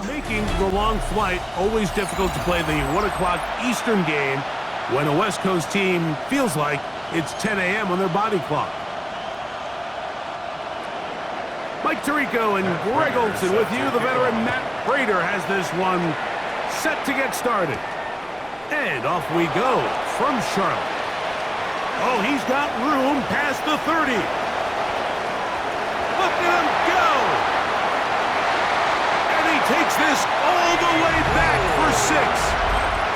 Making the long flight always difficult to play the 1 o'clock Eastern game when a West Coast team feels like it's 10 a.m. on their body clock. Mike Tirico and Greg Olson with you. The veteran Matt Prater has this one set to get started. And off we go from Charlotte. Oh, he's got room past the 30. Look at him go! And he takes this all the way back for 6.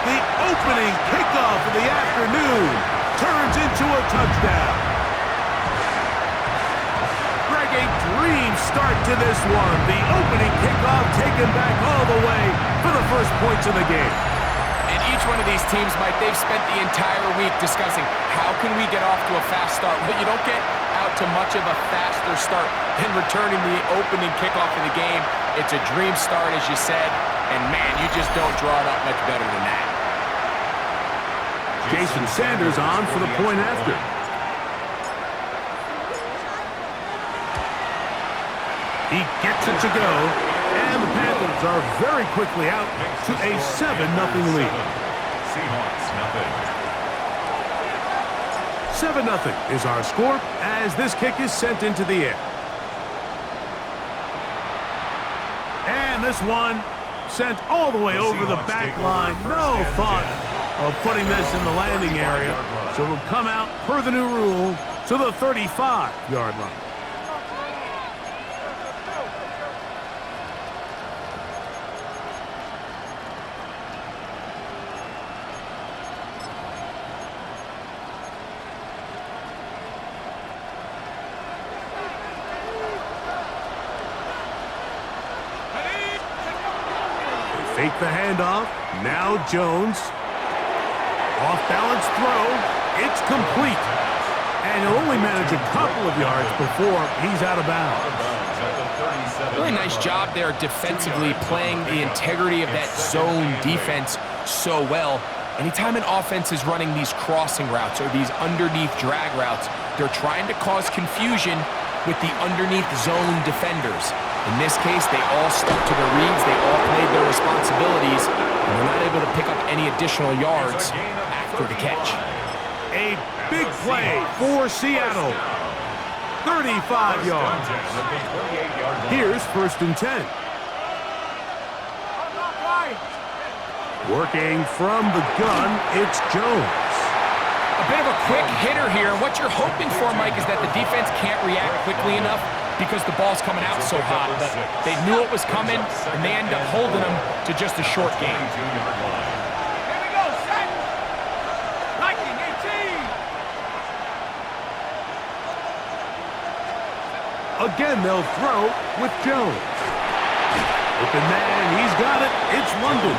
The opening kickoff of the afternoon turns into a touchdown. Greg, a dream start to this one. The opening kickoff taken back all the way for the first points of the game. And each one of these teams, Mike, they've spent the entire week discussing how can we get off to a fast start. But you don't get out to much of a faster start than returning the opening kickoff of the game. It's a dream start, as you said, and man, you just don't draw it up much better than that. Jason Sanders on for the point after. He gets it to go, and the Panthers are very quickly out to a 7-0 lead. Seahawks, 7-0 is our score as this kick is sent into the air. And this one sent all the way over the back line. No thought of putting this in the landing area. So it'll come out per the new rule to the 35-yard line. Fake the handoff. Now Jones. Off-balance throw. It's complete. And he'll only manage a couple of yards before he's out of bounds. Really nice job there defensively, playing the integrity of that zone defense so well. Anytime an offense is running these crossing routes or these underneath drag routes, they're trying to cause confusion with the underneath zone defenders. In this case, they all stuck to their reads, they all played their responsibilities, and they're not able to pick up any additional yards after the catch. A big play for Seattle. 35 yards. Here's 1st and 10. Working from the gun, it's Jones. A bit of a quick hitter here. What you're hoping for, Mike, is that the defense can't react quickly enough because the ball's coming out so hot. But they knew it was coming, and they end up holding them to just a short game. Here we go, set! Liking 18! Again, they'll throw with Jones. Open man, he's got it. It's London.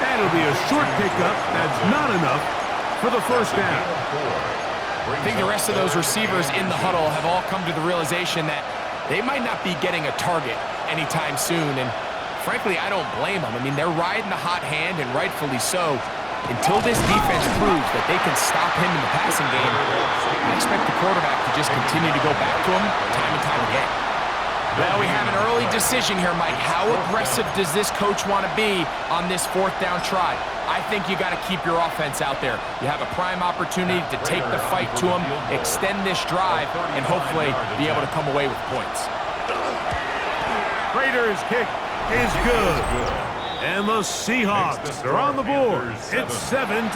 That'll be a short pickup. That's not enough for the first down. I think the rest of those receivers in the huddle have all come to the realization that they might not be getting a target anytime soon. And frankly, I don't blame them. I mean, they're riding the hot hand, and rightfully so. Until this defense proves that they can stop him in the passing game, I expect the quarterback to just continue to go back to him time and time again. Well, we have an early decision here, Mike. How aggressive does this coach want to be on this 4th down try? I think you got to keep your offense out there. You have a prime opportunity to take the fight to them, extend this drive, and hopefully be able to come away with points. Prater's kick is good. And the Seahawks are on the board. It's 7-3.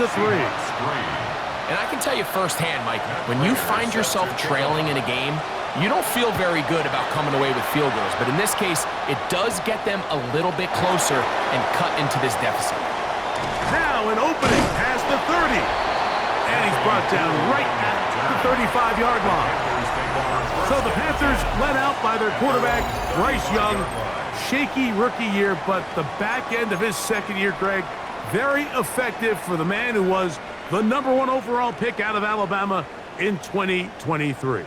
And I can tell you firsthand, Mike, when you find yourself trailing in a game, you don't feel very good about coming away with field goals. But in this case, it does get them a little bit closer and cut into this deficit. Now an opening past the 30. And he's brought down right at the 35-yard line. So the Panthers led out by their quarterback, Bryce Young. Shaky rookie year, but the back end of his second year, Greg, very effective for the man who was the #1 overall pick out of Alabama in 2023.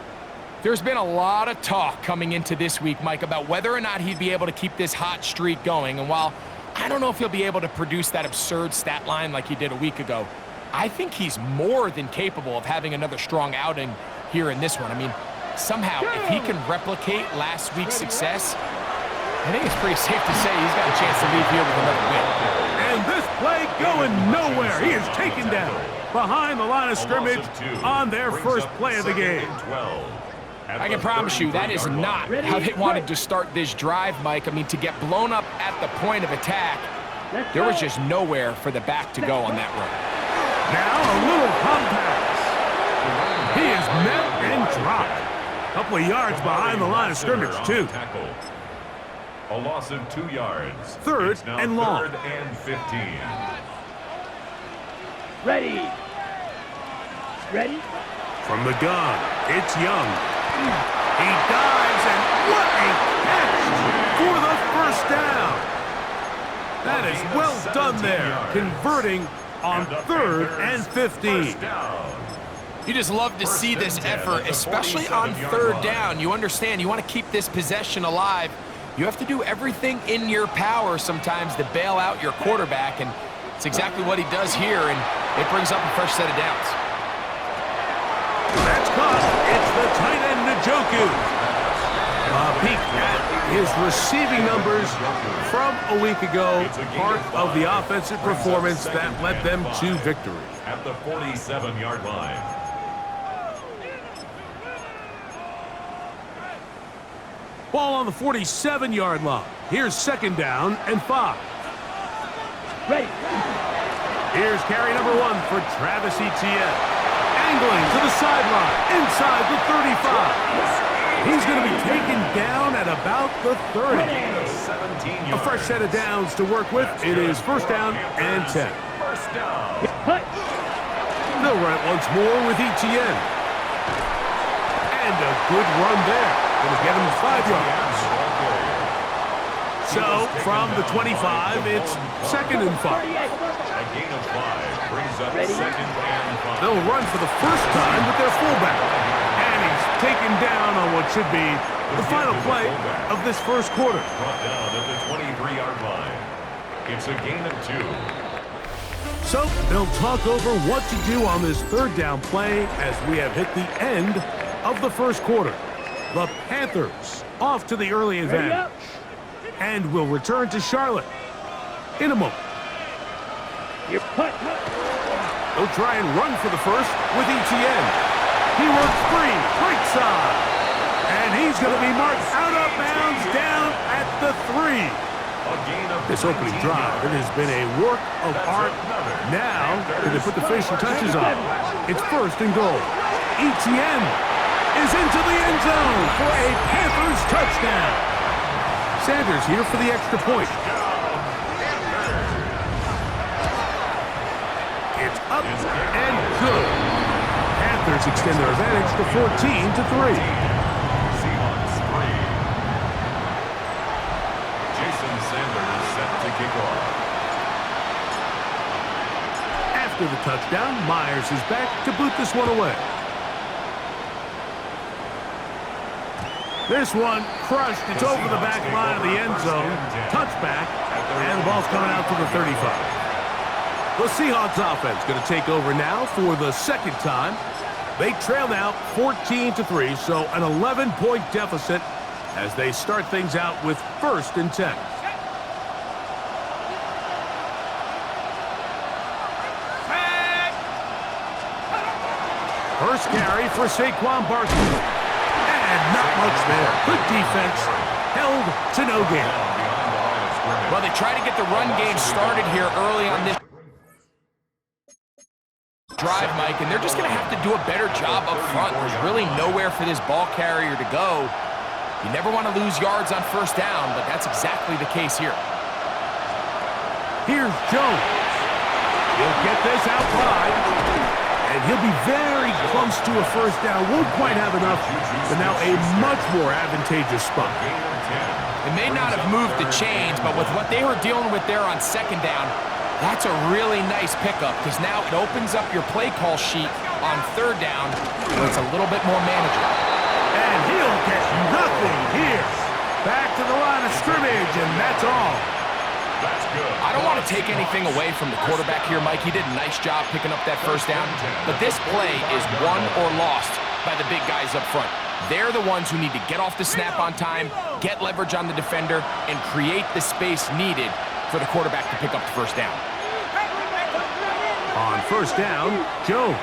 There's been a lot of talk coming into this week, Mike, about whether or not he'd be able to keep this hot streak going. And while I don't know if he'll be able to produce that absurd stat line like he did a week ago, I think he's more than capable of having another strong outing here in this one. I mean, somehow, if he can replicate last week's success, I think it's pretty safe to say he's got a chance to leave here with another win. And this play going nowhere. He is taken down behind the line of scrimmage on their first play of the game. I can promise you that is not how they wanted to start this drive, Mike. I mean, to get blown up at the point of attack, there was just nowhere for the back to go on that run. Now a little pump pass. He is met and dropped. A couple of yards behind the line of scrimmage, too. A loss of 2 yards. Third and long. 3rd and 15. Ready. Ready. From the gun, it's Young. He dives, and what a catch for the first down. That is well done there, converting on 3rd and 15. You just love to see this effort, especially on 3rd down. You understand, you want to keep this possession alive. You have to do everything in your power sometimes to bail out your quarterback, and it's exactly what he does here, and it brings up a fresh set of downs. That's caught. It's the tight end, Njoku. A peek at his receiving numbers from a week ago, part of the offensive performance that led them to victory. At the 47-yard line. Ball on the 47-yard line. Here's 2nd down and 5. Ready. Here's carry number 1 for Travis Etienne. Angling to the sideline, inside the 35. He's going to be taken down at about the 30. A fresh set of downs to work with. It is 1st down and 10. First down. They'll run it once more with Etienne. And a good run there. Going to get him 5 yards. So, from the 25, it's 2nd and 5. A gain of 5 brings up 2nd and 5. They'll run for the first time with their fullback. And he's taken down on what should be the final play of this first quarter. Brought down at the 23-yard line. It's a gain of 2. So, they'll talk over what to do on this 3rd down play as we have hit the end of the first quarter. The Panthers off to the early advantage. And will return to Charlotte in a moment. You're put. They'll try and run for the first with Etienne. He works free, right side. And he's going to be marked out of bounds down at the 3. This opening drive, it has been a work of art. Now, they put the finishing touches on. It's 1st and goal. Etienne is into the end zone for a Panthers touchdown. Sanders here for the extra point. It's up and good. Panthers extend their advantage to 14-3. Seahawks 3. Jason Sanders set to kick off. After the touchdown, Myers is back to boot this one away. This one crushed. It's over the back line of the end zone. Touchback, and the ball's coming out to the 35. The Seahawks offense going to take over now for the 2nd time. They trail now 14-3, so an 11-point deficit as they start things out with 1st and 10. First carry for Saquon Barkley. And not much there. Good defense. Held to no gain. Well, they try to get the run game started here early on this drive, Mike, and they're just going to have to do a better job up front. There's really nowhere for this ball carrier to go. You never want to lose yards on 1st down, but that's exactly the case here. Here's Jones. He'll get this out wide. And he'll be very close to a 1st down. Won't quite have enough, but now a much more advantageous spot. It may not have moved the chains, but with what they were dealing with there on 2nd down, that's a really nice pickup because now it opens up your play call sheet on 3rd down where it's a little bit more manageable. And he'll get nothing here. Back to the line of scrimmage, and that's all. That's good. I don't want to take anything away from the quarterback here, Mike. He did a nice job picking up that 1st down, but this play is won or lost by the big guys up front. They're the ones who need to get off the snap on time, get leverage on the defender, and create the space needed for the quarterback to pick up the first down. On first down, Jones.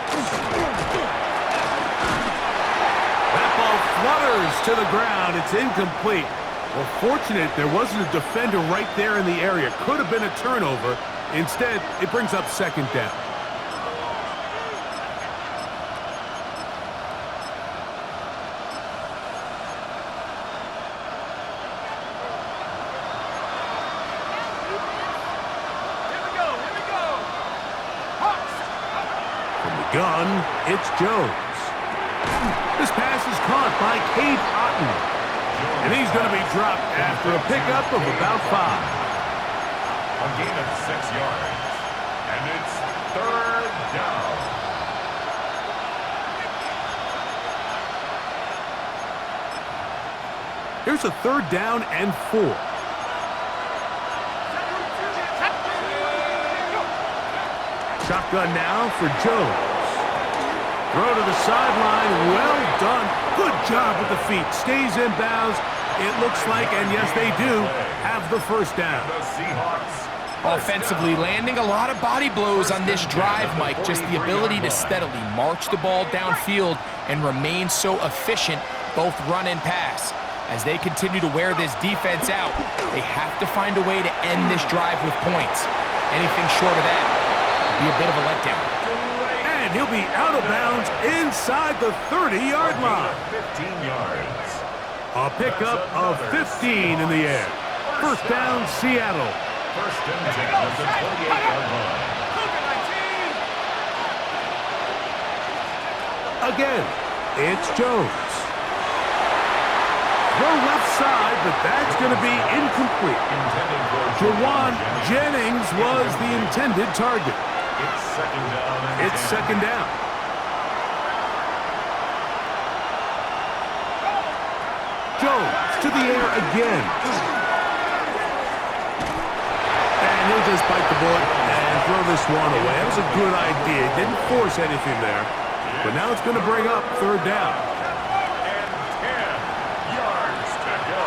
That ball flutters to the ground. It's incomplete. Well, fortunate there wasn't a defender right there in the area. Could have been a turnover. Instead, it brings up second down. Gun, it's Jones. This pass is caught by Keia, and he's going to be dropped after a pickup of about 5. A gain of 6 yards, and it's third down. Here's a third down and 4. Shotgun now for Jones. Throw to the sideline, well done. Good job with the feet. Stays in bounds. It looks like, and yes they do, have the first down. The Seahawks. Offensively, landing a lot of body blows on this drive, Mike. Just the ability to steadily march the ball downfield and remain so efficient, both run and pass. As they continue to wear this defense out, they have to find a way to end this drive with points. Anything short of that would be a bit of a letdown. And he'll be out of bounds inside the 30-yard line. 15 yards. A pickup of 15 in the air. First down, Seattle. First and 10 at the 28-yard line. Again, it's Jones. Throw left side, but that's going to be incomplete. Javon Jennings was the intended target. It's second down. It's second down. Jones to the air again. And he'll just bite the bullet and throw this one away. That was a good idea. Didn't force anything there. But now it's going to bring up third down. And 10 yards to go.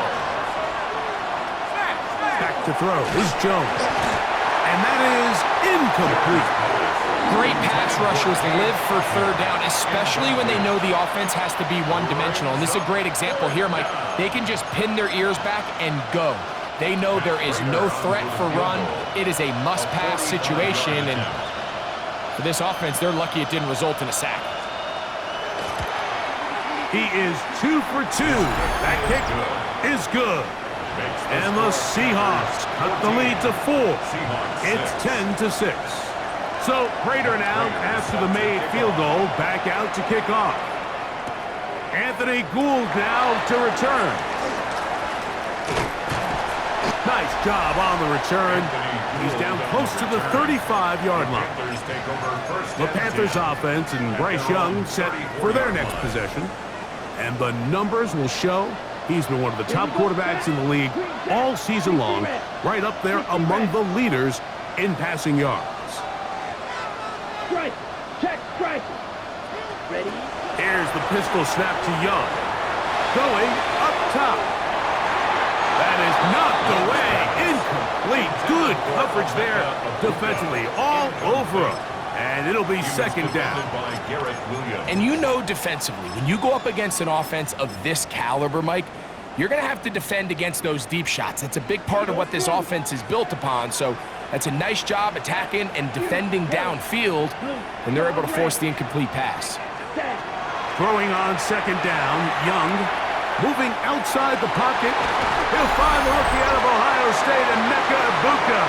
Back to throw is Jones. And that is incomplete. Great pass rushers live for third down, especially when they know the offense has to be one-dimensional. And this is a great example here, Mike. They can just pin their ears back and go. They know there is no threat for run. It is a must-pass situation, and for this offense, they're lucky it didn't result in a sack. He is 2 for 2. That kick is good. And the Seahawks cut the lead to 4. It's 10-6. So Prater now, after the made field goal, back out to kick off. Anthony Gould now to return. Nice job on the return. He's down close to the 35-yard line. The Panthers offense and Bryce Young set for their next possession. And the numbers will show he's been one of the top quarterbacks in the league all season long, right up there among the leaders in passing yards. Strike. Check. Strike. Ready. Here's the pistol snap to Young. Going up top. That is knocked away. Incomplete. Good coverage there defensively. All over him. And it'll be second down. And you know defensively, when you go up against an offense of this caliber, Mike, you're going to have to defend against those deep shots. That's a big part of what this offense is built upon. So that's a nice job attacking and defending downfield, and they're able to force the incomplete pass. Throwing on second down, Young moving outside the pocket. He'll find the rookie out of Ohio State, Emeka Egbuka.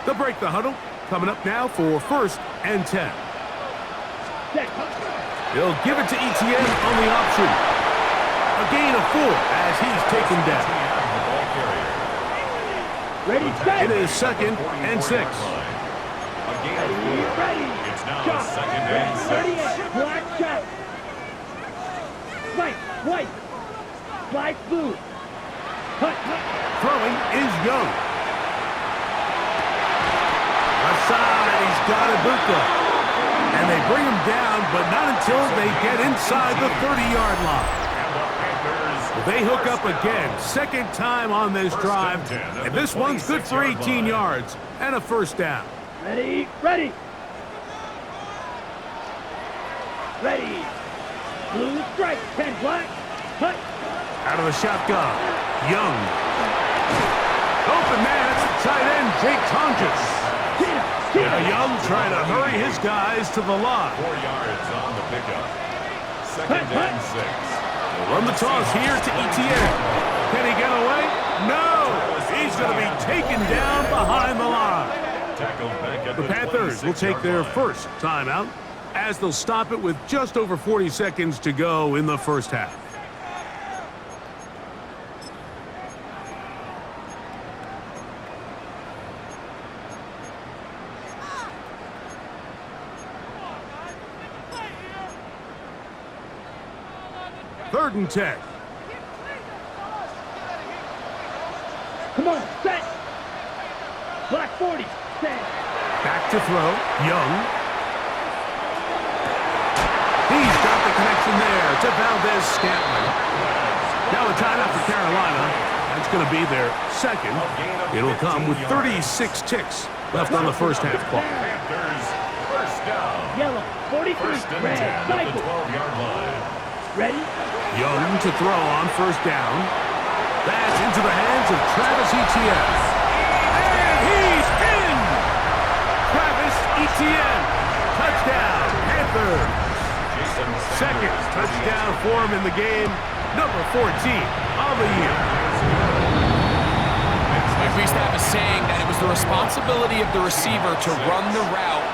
They'll break the huddle. Coming up now for first and 10. He'll give it to Etienne on the option. A gain of 4 as he's taken down. Ready, set. It is second and 6. Ready. It's now Shot. second and 6. Black shot. White. Slide through. Cut. Throwing is Young. Left side, he's got Ibuka. And they bring him down, but not until they get inside the 30-yard line. They hook up again, second time on this drive, and this one's good for 18 yards and a first down. Ready. Blue strike, 10 black. Cut. Out of the shotgun, Young. Open man, it's the tight end, Jake Tonkus. Now Young trying to hurry his guys to the line. 4 yards on the pickup. Second and 6. Run the toss here to Etienne. Can he get away? No! He's going to be taken down behind the line. The Panthers will take their first timeout as they'll stop it with just over 40 seconds to go in the first half. Third and 10. Come on, set. Black 40, set. Back to throw, Young. He's got the connection there to Valdez-Scantling. Now a timeout for Carolina. That's going to be their second. It'll come with 36 ticks left on the first half clock. First down. Yellow, 43, First and red, 10 at the cycle. 12-yard line. Ready? Young to throw on first down. That's into the hands of Travis Etienne. And he's in! Travis Etienne. Touchdown, Panthers. Second touchdown for him in the game. Number 14 of the year. We used to have a saying that it was the responsibility of the receiver to run the route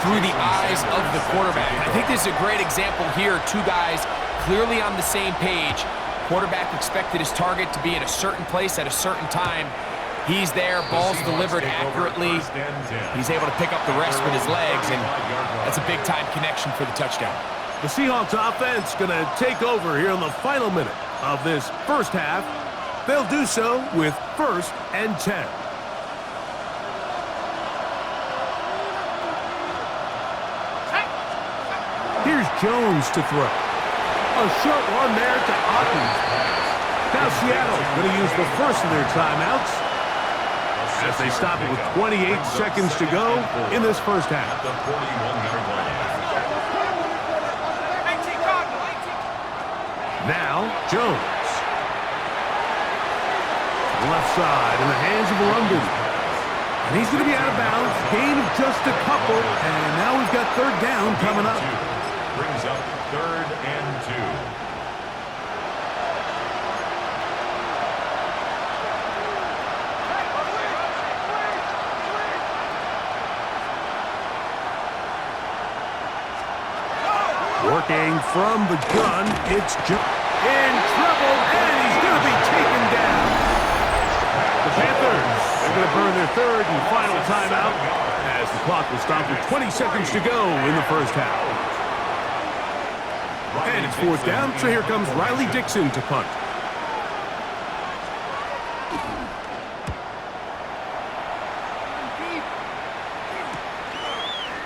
through the eyes of the quarterback. I think this is a great example here. Two guys clearly on the same page. Quarterback expected his target to be in a certain place at a certain time. He's there, ball's delivered accurately. He's able to pick up the rest with his legs, and that's a big-time connection for the touchdown. The Seahawks offense going to take over here in the final minute of this first half. They'll do so with 1st and 10. Here's Jones to throw. A short one there to Ottens. Now Seattle going to use the first of their timeouts as they stop it with 28 seconds to go in this first half. The 41-yard line. Now Jones. Left side in the hands of London. And he's going to be out of bounds. Gain of just a couple. And now we've got third down coming up. Brings up 3rd and 2. Working from the gun, it's in trouble, and he's going to be taken down. The Panthers are going to burn their third and final timeout as the clock will stop with 20 seconds to go in the first half. And it's fourth down, so here comes Riley Dixon to punt.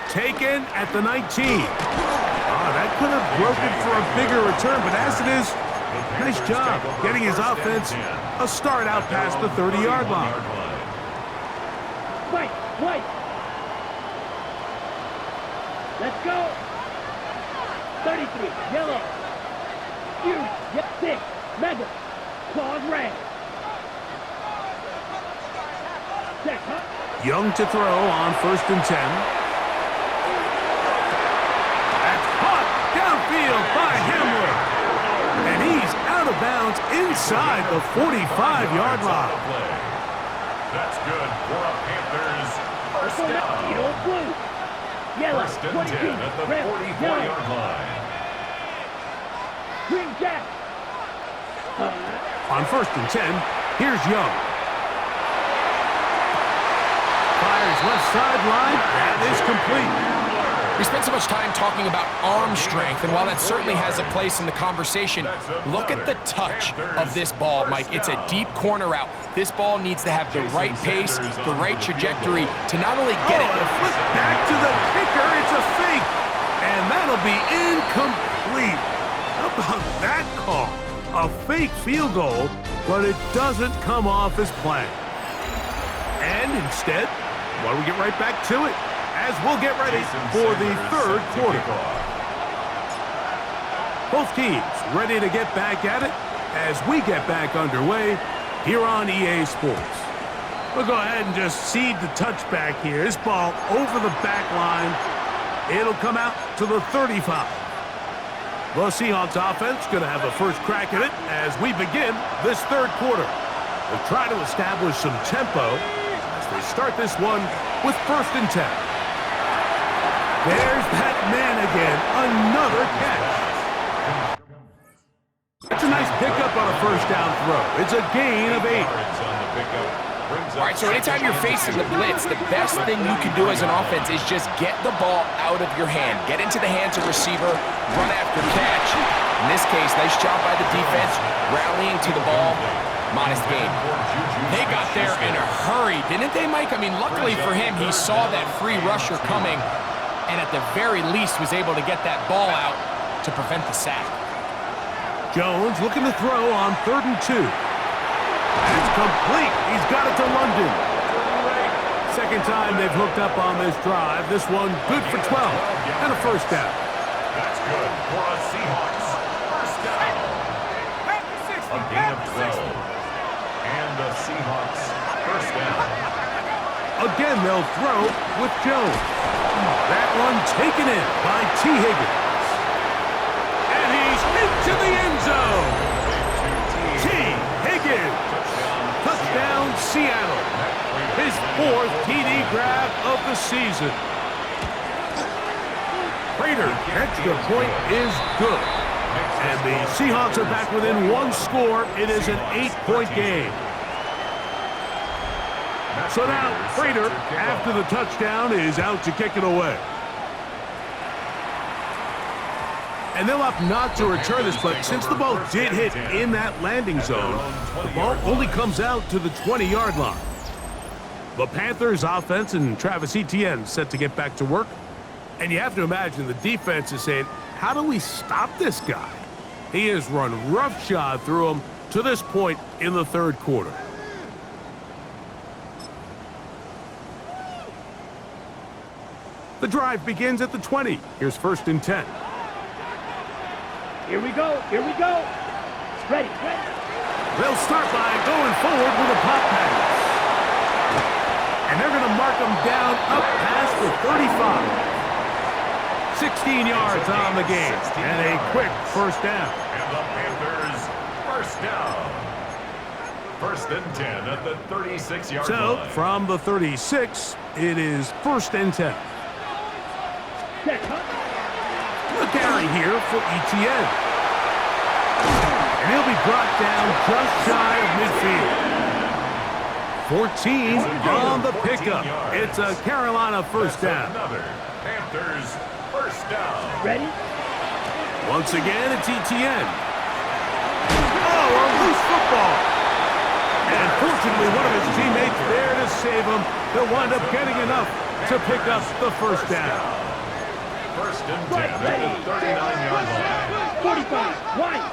Taken at the 19. That could have broken for a bigger return, but as it is, nice job getting his offense a start out past the 30-yard line. White. Let's go. 33, yellow. Yep, 6, mega. Claws red. Check, huh? Young to throw on 1st and 10. By Hamler. And he's out of bounds inside the 45-yard line. That's good for a Panthers first down. Blue. Yellow, 1st and 22, 10 at the red, 44-yard line. Green jack. On 1st and 10, here's Young. Fires left sideline. That is complete. We spent so much time talking about arm strength, and while that certainly has a place in the conversation, look at the touch of this ball, Mike. It's a deep corner route. This ball needs to have the right pace, the right trajectory to not only get it. A flip back to the kicker. It's a fake. And that'll be incomplete. How about that call? A fake field goal, but it doesn't come off as planned. And instead, why don't we get right back to it as we'll get ready for the third quarter. Both teams ready to get back at it as we get back underway here on EA Sports. We'll go ahead and just seed the touchback here. This ball over the back line. It'll come out to the 35. The Seahawks offense going to have a first crack at it as we begin this third quarter. We'll try to establish some tempo as they start this one with 1st and 10. There's that man again, another catch. That's a nice pickup on a first down throw. It's a gain of 8. All right, so anytime you're facing the blitz, the best thing you can do as an offense is just get the ball out of your hand. Get into the hands of receiver, run after catch. In this case, nice job by the defense, rallying to the ball. Modest gain. They got there in a hurry, didn't they, Mike? I mean, luckily for him, he saw that free rusher coming, and at the very least was able to get that ball out to prevent the sack. Jones looking to throw on 3rd and 2. It's complete. He's got it to London. Second time they've hooked up on this drive. This one good for 12 and a first down. That's good for a Seahawks first down. A gain of 12. And the Seahawks first down. Again, they'll throw with Jones. That one taken in by T. Higgins. And he's into the end zone. T. Higgins. Touchdown, Seattle. His 4th TD grab of the season. Prater, extra point is good. And the Seahawks are back within 1 score. It is an 8-point game. So now, Prater, after the touchdown, is out to kick it away. And they'll opt not to return this, but since the ball did hit in that landing zone, the ball only comes out to the 20-yard line. The Panthers offense and Travis Etienne set to get back to work. And you have to imagine the defense is saying, how do we stop this guy? He has run roughshod through him to this point in the third quarter. The drive begins at the 20. Here's 1st and 10. Here we go. Here we go. Ready. They'll start by going forward with a pop pass. And they're going to mark them down up past the 35. 16 yards on the game. And a quick first down. And the Panthers first down. 1st and 10 at the 36-yard line. So, from the 36, it is 1st and 10. A carry here for Etienne. And he'll be brought down just shy of midfield. 14 on the pickup. It's a Carolina first down. Another Panthers first down. Ready? Once again, it's Etienne. Oh, a loose football. And fortunately, one of his teammates there to save him. They'll wind up getting enough to pick up the first down. 1st and 10 at the 39-yard line. 45. Right.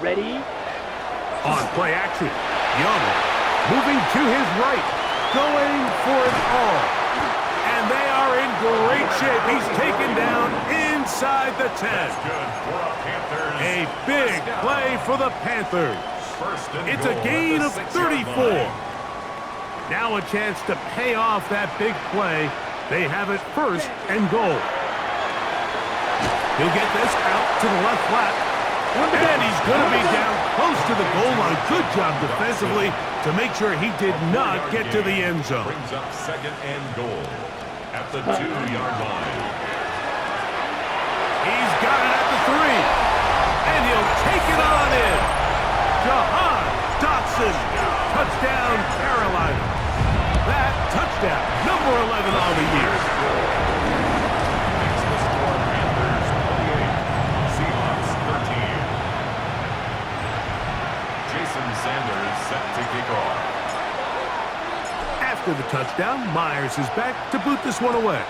Ready? On play action, Young moving to his right, going for it all. And they are in great shape. He's taken down inside the 10. Good for a Panthers. A big play for the Panthers. It's a gain of 34. Now a chance to pay off that big play. They have it 1st and goal. He'll get this out to the left flat. And he's going to be down close to the goal line. Good job defensively to make sure he did not get to the end zone. Brings up 2nd and goal at the 2-yard line. He's got it at the 3. And he'll take it on in. Javon Dotson. Touchdown, Carolina. That touchdown touchdown, number 11 on the year. Makes the score Panthers 28, Seahawks 13. Jason Sanders set to kick off. After the touchdown, Myers is back to boot this one away.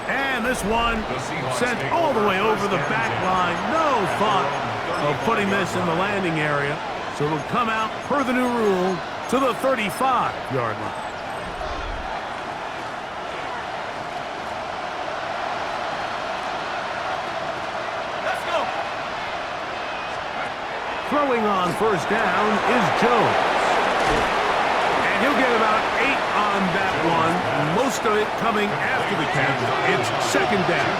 And this one sent all the way over the back line. No thought of putting this in the landing area. So it'll come out, per the new rule, to the 35-yard line. Let's go. Throwing on first down is Jones. And he'll get about 8 on that one. Most of it coming after the catch. It's second down.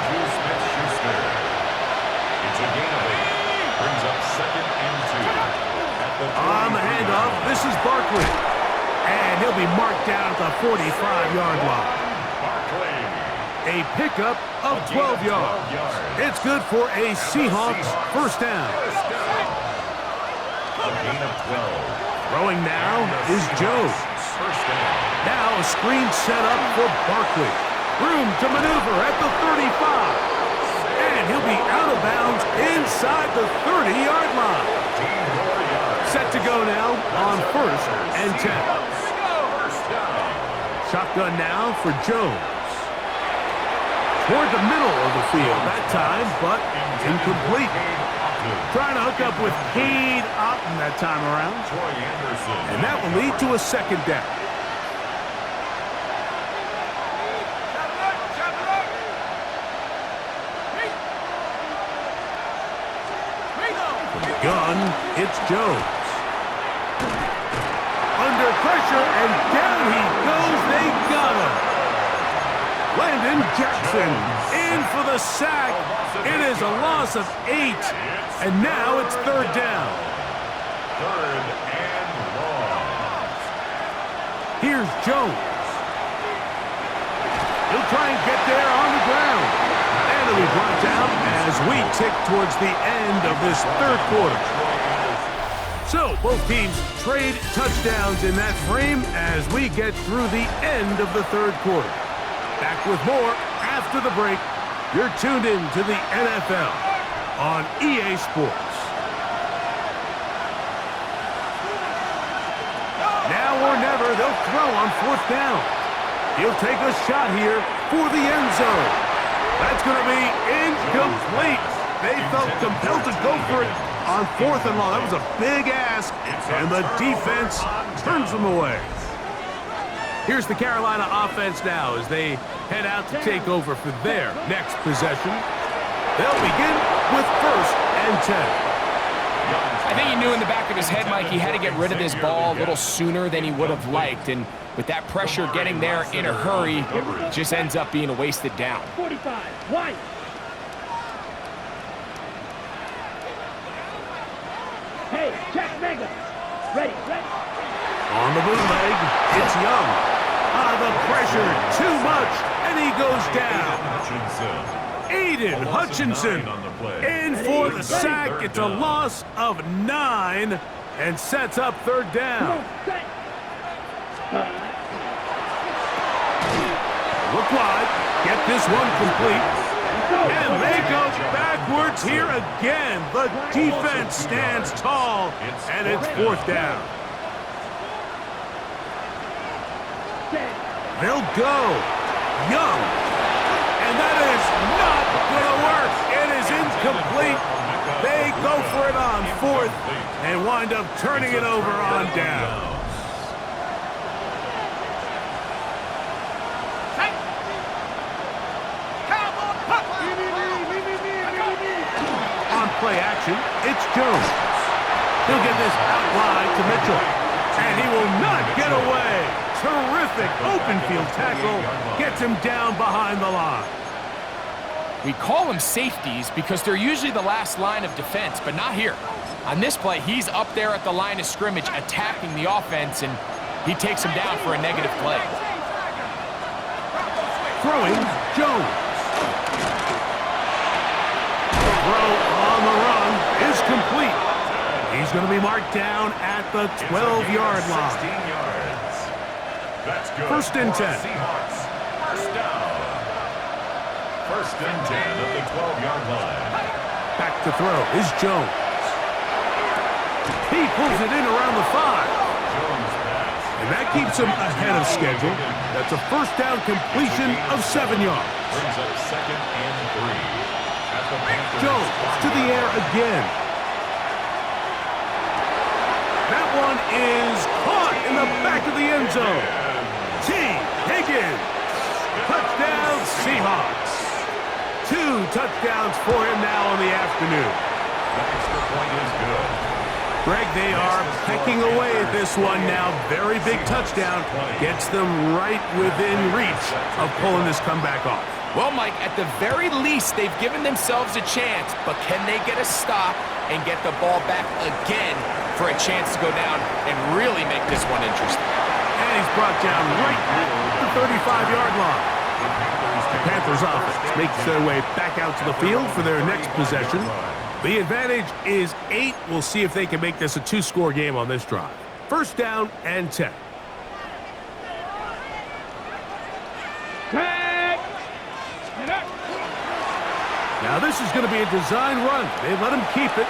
It's a gain of 8. Brings up second and 2. On the handoff, this is Barkley. And he'll be marked down at the 45-yard line. A pickup of 12 yards. It's good for a Seahawks first down. A gain of 12. Throwing now is Jones. Now a screen set up for Barkley. Room to maneuver at the 35. And he'll be out of bounds inside the 30-yard line. Set to go now on first and 10. Shotgun now for Jones. Toward the middle of the field that time, but incomplete. Trying to hook up with Keia that time around. And that will lead to a second down. From the gun, it's Jones. Under pressure, and down he goes. They got him. Landon Jackson in for the sack. It is a loss of 8, and now it's third down. Third and long. Here's Jones. He'll try and get there on the ground. And he'll be brought down as we tick towards the end of this third quarter. So, both teams trade touchdowns in that frame as we get through the end of the third quarter. Back with more after the break. You're tuned in to the NFL on EA Sports. Now or never, they'll throw on fourth down. He'll take a shot here for the end zone. That's going to be incomplete. They felt compelled to go for it on fourth and long. That was a big ask, and the defense turns them away. Here's the Carolina offense now as they head out to take over for their next possession. They'll begin with first and 10. I think he knew in the back of his head, Mike, he had to get rid of this ball a little sooner than he would have liked. And with that pressure getting there in a hurry, it just ends up being a wasted down. 45, White. Hey, check Mega. Ready. On the bootleg, it's Young. The pressure, too much, and he goes down. Aiden Hutchinson in for the sack. It's a loss of 9 and sets up third down. Look wide, get this one complete. And they go backwards here again. The defense stands tall, and it's fourth down. They'll go. Young. And that is not going to work. It is incomplete. They go for it on fourth and wind up turning it over on down. On play action, it's Jones. He'll get this out wide to Mitchell. And he will not get away. Terrific open field tackle. Gets him down behind the line. We call them safeties because they're usually the last line of defense, but not here. On this play, he's up there at the line of scrimmage attacking the offense, and he takes him down for a negative play. Throwing, Jones. The throw on the run is complete. He's going to be marked down at the 12-yard line. 16 yards. That's good. First and 10. Seahawks. First down. First and 10 at the 12-yard line. Back to throw is Jones. He pulls it in around the 5. Jones pass. And that keeps him ahead of schedule. That's a first down completion of 7 yards. Brings up second and 3. At the Panthers. Jones to the air again. That one is caught in the back of the end zone. T. Higgins. Touchdown, Seahawks. 2 touchdowns for him now in the afternoon. The extra point is good. Greg, they are pecking away at this one now. Very big touchdown. Gets them right within reach of pulling this comeback off. Well, Mike, at the very least, they've given themselves a chance, but can they get a stop and get the ball back again for a chance to go down and really make this one interesting? And he's brought down right at the 35-yard line. The Panthers offense makes their way back out to the field for their next possession. The advantage is 8. We'll see if they can make this a 2-score game on this drive. First down and 10. Tag! Now this is going to be a design run. They let him keep it.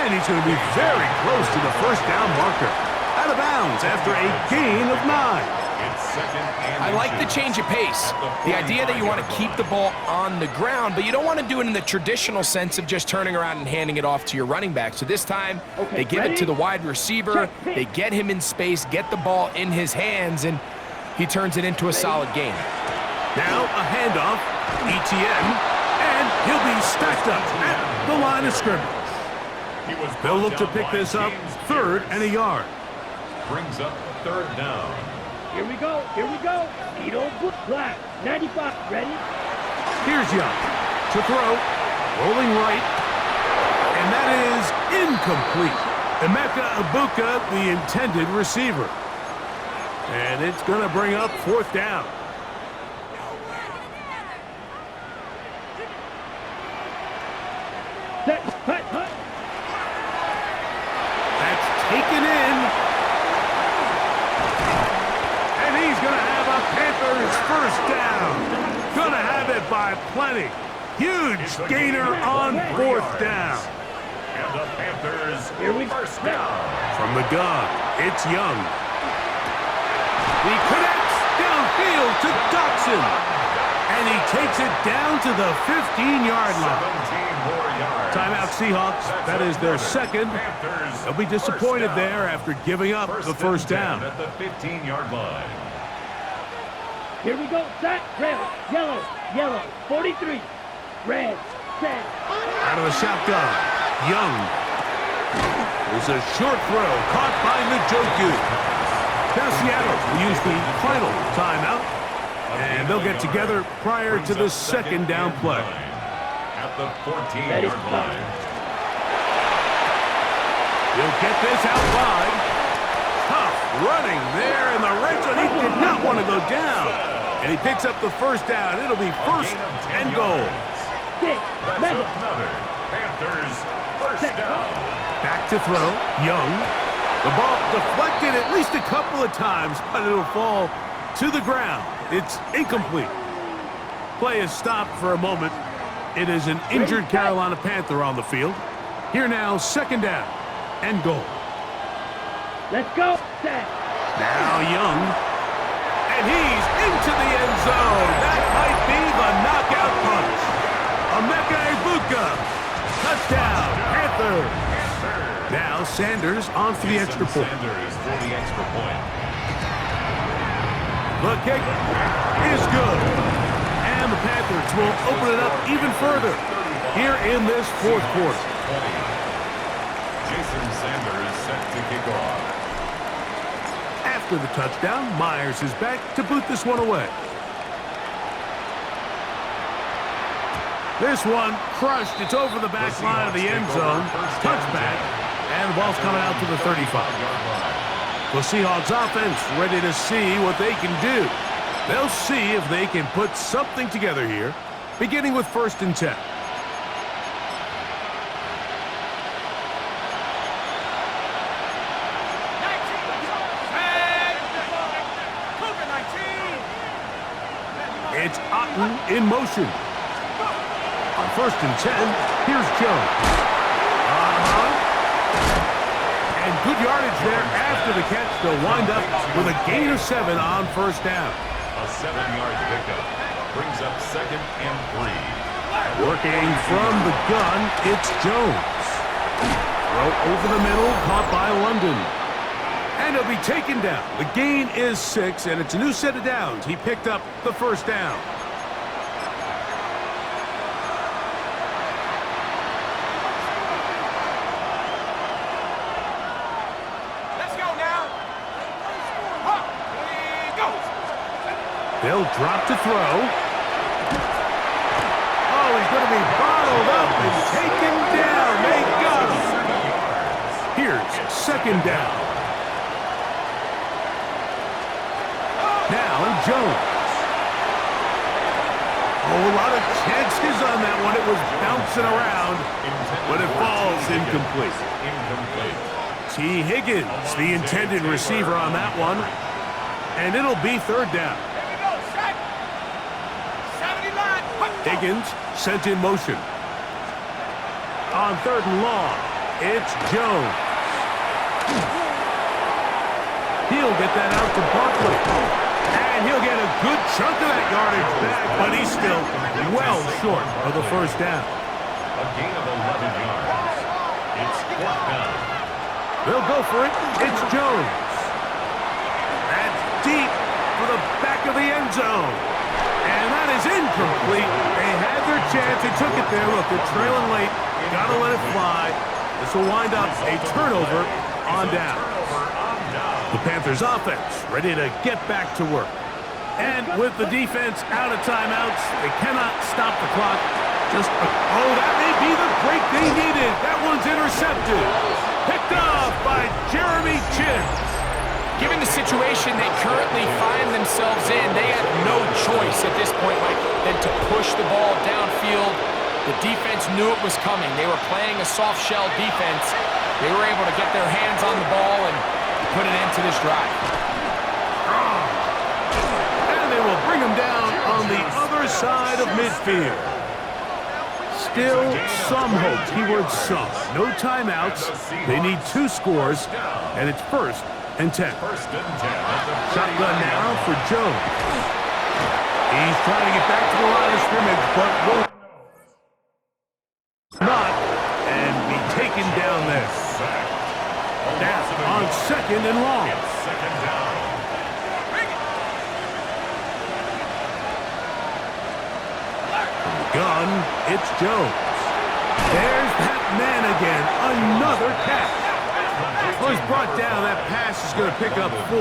And he's going to be very close to the first down marker. Out of bounds after a gain of 9. It's second and I like the change of pace. The idea that you want to keep the ball on the ground, but you don't want to do it in the traditional sense of just turning around and handing it off to your running back. So this time, they give it to the wide receiver, they get him in space, get the ball in his hands, and he turns it into a solid game. Now a handoff, ETN, and he'll be stacked up at the line of scrimmage. They'll look to pick this up, 3rd and a yard. Brings up 3rd down. Here we go. Here we go. Edo Black. 95. Ready? Here's Young to throw, rolling right, and that is incomplete. Emeka Ibuka, the intended receiver. And it's going to bring up 4th down. Set. Hut. Hut. That's taken in. And he's going to have a Panthers first down. Going to have it by plenty. Huge gainer on 4th down. And the Panthers first down. From the gun, it's Young. He connects downfield to Dotson. And he takes it down to the 15-yard line. 17 more yards. Timeout Seahawks. That is their second. They'll be disappointed there after giving up the first down. At the 15-yard line. Here we go. Set. Red. Yellow. Yellow. 43. Red. Set. Out of the shotgun, Young. There's a short throw caught by Njoku. Now Seattle will use the final timeout, and they'll get together prior to the second down play. At the 14-yard line. He'll get this out wide. Tough running there in the red zone. He did not want to go down. And he picks up the first down. It'll be 1st and goal. That's another Panthers first down. Back to throw, Young. The ball deflected at least a couple of times, but it'll fall to the ground. It's incomplete. Play is stopped for a moment. It is an injured Carolina Panther on the field. Here now, 2nd down and goal. Let's go. Set. Now Young. And he's into the end zone. That might be the knockout punch. Emeka Ibuka. Touchdown, Panthers. Now Sanders on for the extra point. Sanders for the extra point. The kick is good. And the Panthers will open it up even further here in this 4th quarter. Jason Sanders set to kick off. After the touchdown, Myers is back to boot this one away. This one crushed. It's over the back line of the end zone. Touchback. And the ball's coming out to the 35. The Seahawks offense ready to see what they can do. They'll see if they can put something together here, beginning with 1st and 10. It's Otten in motion. On 1st and 10, here's Jones. And good yardage there after the catch. They'll wind up with a gain of 7 on 1st down. A 7-yard pickup brings up 2nd and 3. Working from the gun, it's Jones. Throw over the middle, caught by London. And he'll be taken down. The gain is 6, and it's a new set of downs. He picked up the 1st down. Let's go now. Here we go. They'll drop to throw. Oh, he's going to be bottled up and taken down. They got him. Here's 2nd down. Now Jones. Oh, a lot of chances on that one. It was bouncing around, but it falls incomplete. T. Higgins, the intended receiver on that one. And it'll be 3rd down. Higgins sent in motion. On 3rd and long, it's Jones. He'll get that out to Barkley. And he'll get a good chunk of that yardage back, but he's still well short of the 1st down. A gain of 11 yards. It's 4th down. They'll go for it. It's Jones. That's deep for the back of the end zone. And that is incomplete. They had their chance. They took it there. Look, they're trailing late. Got to let it fly. This will wind up a turnover on down. The Panthers offense ready to get back to work. And with the defense out of timeouts, they cannot stop the clock. Oh, that may be the break they needed. That one's intercepted. Picked off by Jeremy Chin. Given the situation they currently find themselves in, they have no choice at this point, Mike, than to push the ball downfield. The defense knew it was coming. They were playing a soft shell defense. They were able to get their hands on the ball and put it into this drive. And they will bring him down on the other side of midfield. Still some hope. Keyword some. No timeouts. They need 2 scores, and it's 1st and 10. Shotgun now for Jones. He's trying to get back to the line of scrimmage, but won't not, and be taken down there. Now on 2nd and long. From the gun, it's Jones. There's that man again. Another catch. Well, he's brought down. That pass is going to pick up 4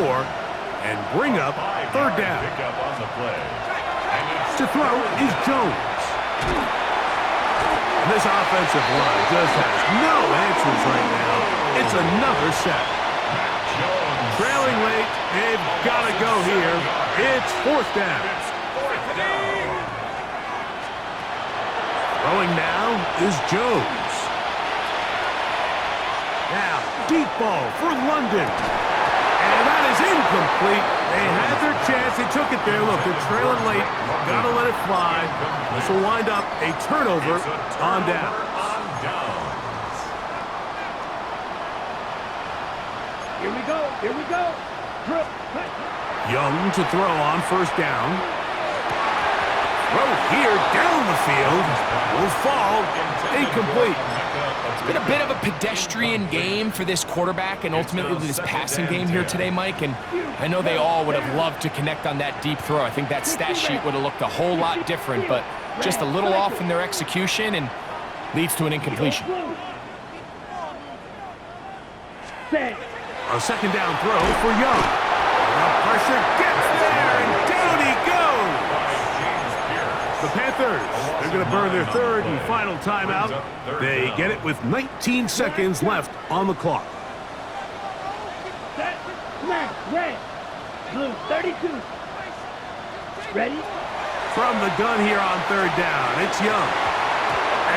and bring up 3rd down. To throw is Jones. And this offensive line just has no answers right now. It's another sack. Trailing late, they've got to go here. It's 4th down. Throwing now is Jones. Now, deep ball for London. And that is incomplete. They had their chance. They took it there. Look, they're trailing late. Got to let it fly. This will wind up a turnover on down. Here we go. Here we go. Young to throw on 1st down. Throw here down the field. Will fall. Incomplete. It's been a bit of a pedestrian game for this quarterback and ultimately this passing game here today, Mike. And I know they all would have loved to connect on that deep throw. I think that stat sheet would have looked a whole lot different, but just a little off in their execution and leads to an incompletion. A 2nd down throw for Young. The pressure gets there, and down he goes. The Panthers, they're going to burn their 3rd and final timeout. They get it with 19 seconds left on the clock. Set, black, red, blue, 32. Ready? From the gun here on 3rd down, it's Young.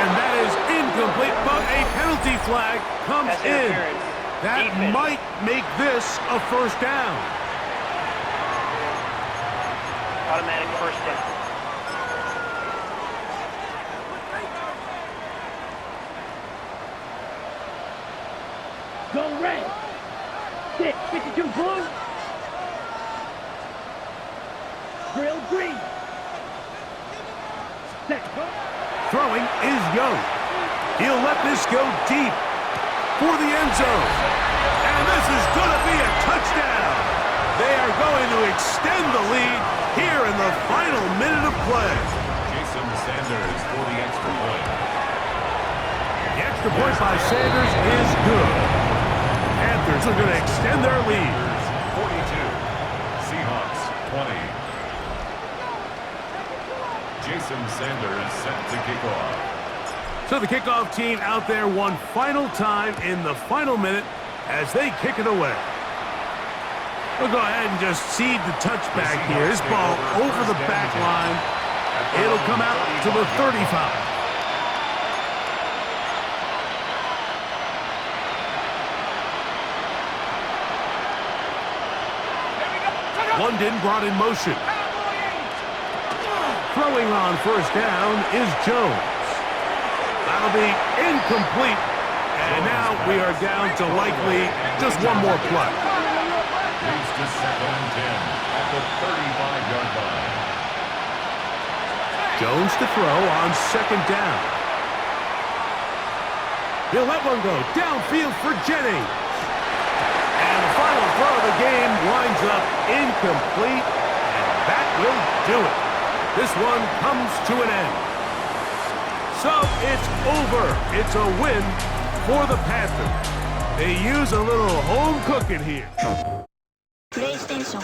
And that is incomplete, but a penalty flag comes in. That might make this a 1st down. Automatic 1st down. Go red. 6, 52 blue. Drill green. Set. Throwing is Young. He'll let this go deep for the end zone. And this is going to be a touchdown. They are going to extend the lead here in the final minute of play. Jason Sanders for the extra point. The extra point by Sanders is good. Panthers are going to extend their lead. 42. Seahawks 20. Jason Sanders set to kick off. So the kickoff team out there one final time in the final minute as they kick it away. We'll go ahead and just seed the touchback here. This ball over the back line. It'll come out to the 35. London brought in motion. Throwing on first down is Jones. That'll be incomplete. And now we are down to likely just one more play. Leads to 2nd and 10 at the 35-yard line. Jones to throw on 2nd down. He'll let one go downfield for Jennings. And the final throw of the game winds up incomplete. And that will do it. This one comes to an end. So it's over. It's a win for the Panthers. They use a little home cooking here. PlayStation